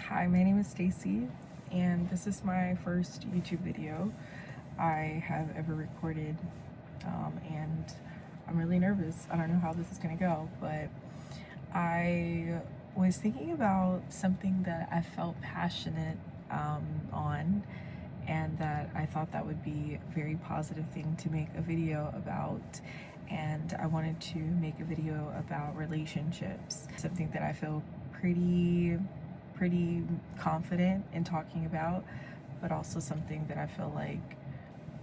Hi, my name is Stacey, and this is my first YouTube video I have ever recorded, and I'm really nervous. I don't know how this is gonna go, but I was thinking about something that I felt passionate on, and that I thought that would be a very positive thing to make a video about. And I wanted to make a video about relationships, something that I feel pretty confident in talking about, but also something that I feel like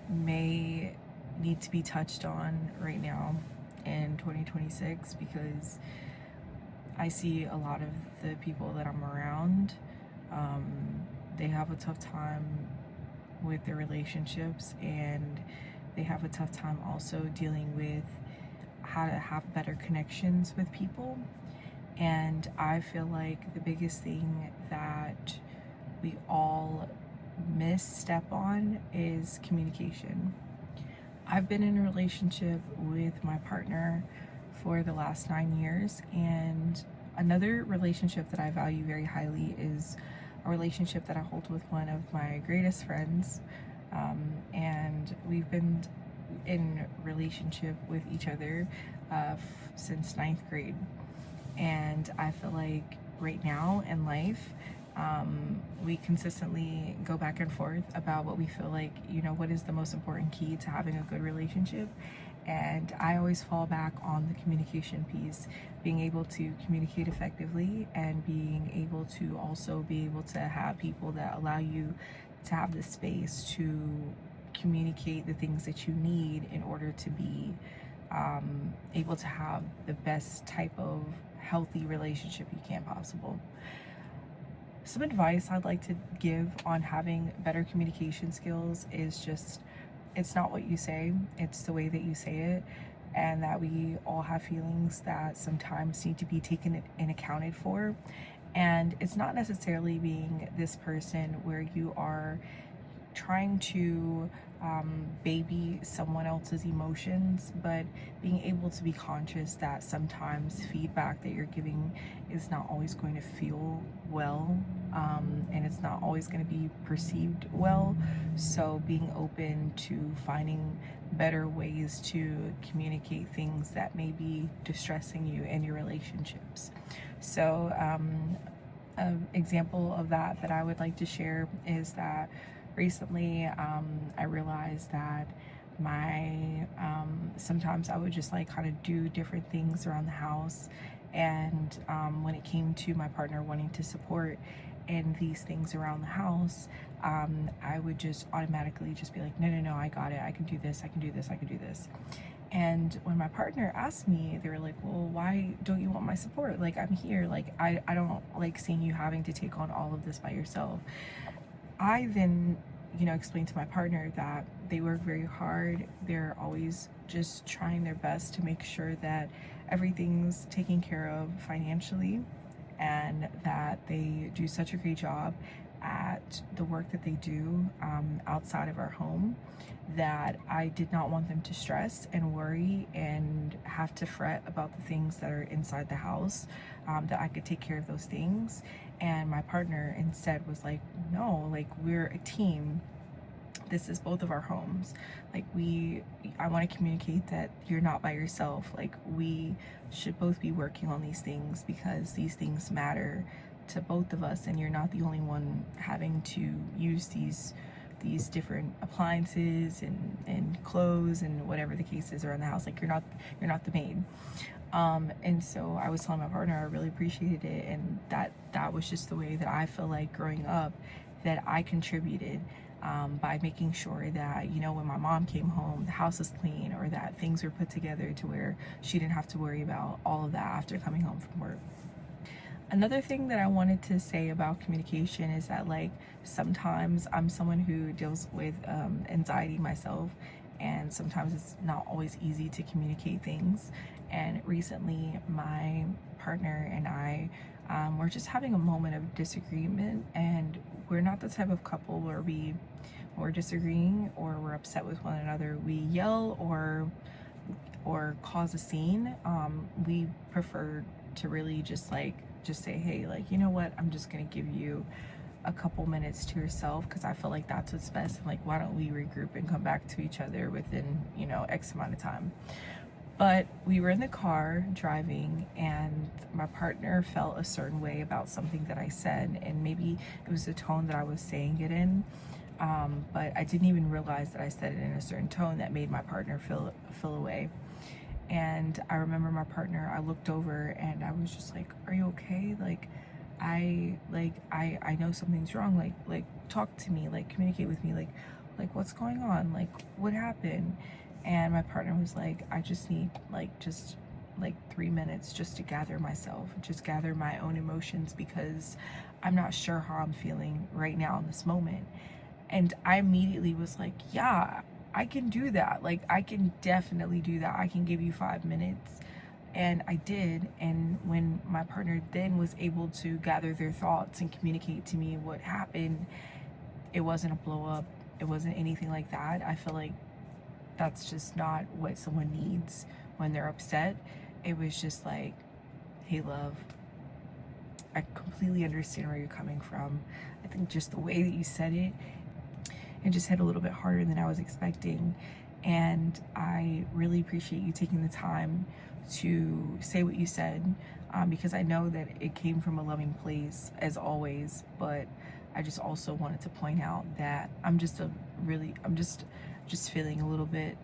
may need to be touched on right now in 2026, because I see a lot of the people that I'm around, they have a tough time with their relationships, and they have a tough time also dealing with how to have better connections with people. And I feel like the biggest thing that we all misstep on is communication. I've been in a relationship with my partner for the last 9 years, and another relationship that I value very highly is a relationship that I hold with one of my greatest friends, and we've been in relationship with each other since 9th grade. And I feel like right now in life, we consistently go back and forth about what we feel like, what is the most important key to having a good relationship. And I always fall back on the communication piece, being able to communicate effectively, and being able to also be able to have people that allow you to have the space to communicate the things that you need in order to be able to have the best type of healthy relationship you can possible. Some advice I'd like to give on having better communication skills is just, it's not what you say, it's the way that you say it, and that we all have feelings that sometimes need to be taken and accounted for. And it's not necessarily being this person where you are trying to baby someone else's emotions, but being able to be conscious that sometimes feedback that you're giving is not always going to feel well, and it's not always going to be perceived well. So being open to finding better ways to communicate things that may be distressing you in your relationships. So an example of that I would like to share is that recently I realized that sometimes I would just like kind of do different things around the house, and when it came to my partner wanting to support in these things around the house, I would just automatically just be like, no, I got it, I can do this, I can do this, I can do this. And when my partner asked me, they were like, well, why don't you want my support? Like, I'm here. Like, I don't like seeing you having to take on all of this by yourself. I then, explained to my partner that they work very hard. They're always just trying their best to make sure that everything's taken care of financially, and that they do such a great job at the work that they do outside of our home, that I did not want them to stress and worry and have to fret about the things that are inside the house, that I could take care of those things. And my partner instead was like, no, like, we're a team. This is both of our homes. Like, I want to communicate that you're not by yourself. Like, we should both be working on these things because these things matter to both of us, and you're not the only one having to use these different appliances and clothes and whatever the case is around the house. Like, you're not the maid. And so I was telling my partner I really appreciated it, and that was just the way that I feel like growing up that I contributed, by making sure that, when my mom came home, the house was clean, or that things were put together to where she didn't have to worry about all of that after coming home from work. Another thing that I wanted to say about communication is that, like, sometimes I'm someone who deals with anxiety myself, and sometimes it's not always easy to communicate things. And recently my partner and I were just having a moment of disagreement, and we're not the type of couple where we're disagreeing or we're upset with one another, we yell or cause a scene. We prefer to really just like just say, hey, like, you know what, I'm just gonna give you a couple minutes to yourself, because I feel like that's what's best. And like, why don't we regroup and come back to each other within, you know, X amount of time. But we were in the car driving, and my partner felt a certain way about something that I said, and maybe it was the tone that I was saying it in. But I didn't even realize that I said it in a certain tone that made my partner feel away. And I remember my partner, I looked over and I was just like, are you okay? Like, I know something's wrong. Like talk to me, like communicate with me, like what's going on? Like, what happened? And my partner was like, I just need just 3 minutes just to gather myself, just gather my own emotions, because I'm not sure how I'm feeling right now in this moment. And I immediately was like, yeah, I can do that. Like, I can definitely do that. I can give you 5 minutes. And I did. And when my partner then was able to gather their thoughts and communicate to me what happened, it wasn't a blow up. It wasn't anything like that. I feel like that's just not what someone needs when they're upset. It was just like, hey, love, I completely understand where you're coming from. I think just the way that you said it just hit a little bit harder than I was expecting. And I really appreciate you taking the time to say what you said, because I know that it came from a loving place as always. But I just also wanted to point out that I'm just feeling a little bit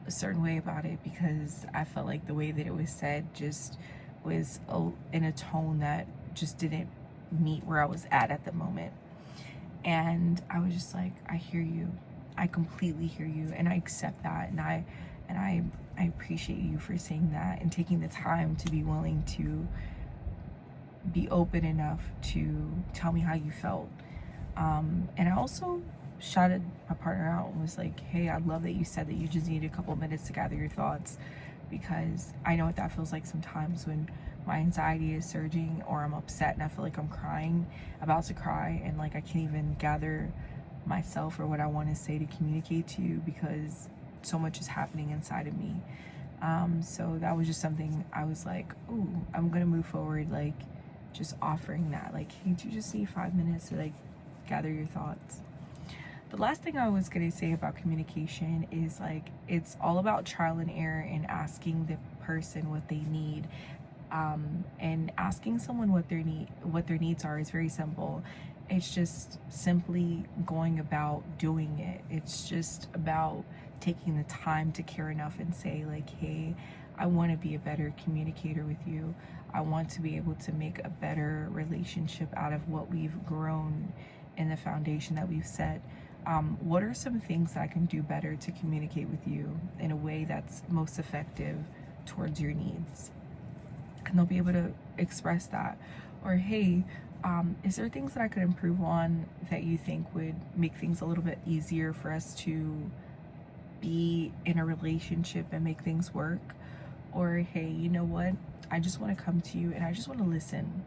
a certain way about it, because I felt like the way that it was said just was in a tone that just didn't meet where I was at the moment. And I was just like, I hear you. I completely hear you, and I accept that, and I appreciate you for saying that and taking the time to be willing to be open enough to tell me how you felt. And I also shouted my partner out and was like, hey, I love that you said that you just need a couple minutes to gather your thoughts, because I know what that feels like sometimes when my anxiety is surging, or I'm upset and I feel like I'm about to cry, and like I can't even gather myself or what I want to say to communicate to you, because so much is happening inside of me. So that was just something I was like, ooh, I'm gonna move forward, like just offering that, like, hey, do you just need 5 minutes to like gather your thoughts? The last thing I was going to say about communication is, like, it's all about trial and error and asking the person what they need. And asking someone what their needs are is very simple. It's just simply going about doing it. It's just about taking the time to care enough and say, like, hey, I want to be a better communicator with you. I want to be able to make a better relationship out of what we've grown in the foundation that we've set. What are some things that I can do better to communicate with you in a way that's most effective towards your needs? And they'll be able to express that. Or, hey, is there things that I could improve on that you think would make things a little bit easier for us to be in a relationship and make things work? Or, hey, you know what? I just want to come to you and I just want to listen.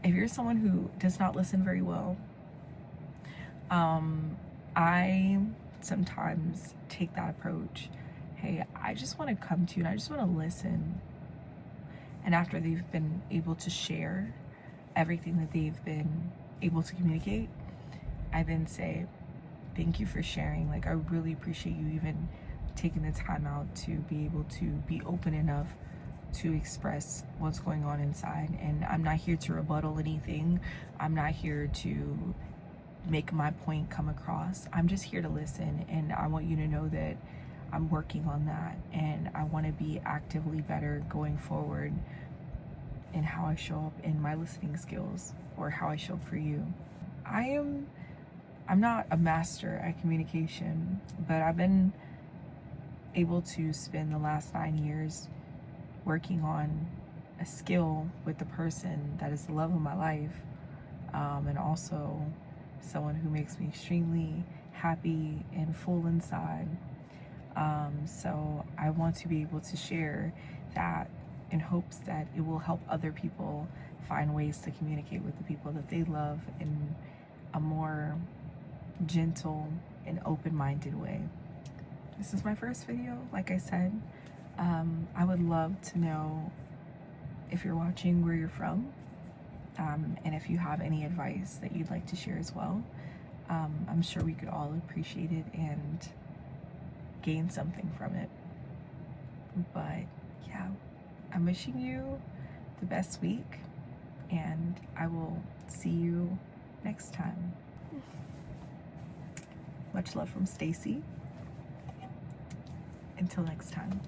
If you're someone who does not listen very well, I sometimes take that approach. Hey, I just want to come to you and I just want to listen. And after they've been able to share everything that they've been able to communicate, I then say, thank you for sharing. Like, I really appreciate you even taking the time out to be able to be open enough to express what's going on inside. And I'm not here to rebuttal anything. I'm not here to make my point come across. I'm just here to listen, and I want you to know that I'm working on that, and I want to be actively better going forward in how I show up in my listening skills, or how I show up for you. I'm not a master at communication, but I've been able to spend the last 9 years working on a skill with the person that is the love of my life, and also someone who makes me extremely happy and full inside. So I want to be able to share that in hopes that it will help other people find ways to communicate with the people that they love in a more gentle and open-minded way. This is my first video, like I said. I would love to know, if you're watching, where you're from. And if you have any advice that you'd like to share as well, I'm sure we could all appreciate it and gain something from it. But yeah, I'm wishing you the best week, and I will see you next time. Much love from Stacey. Until next time.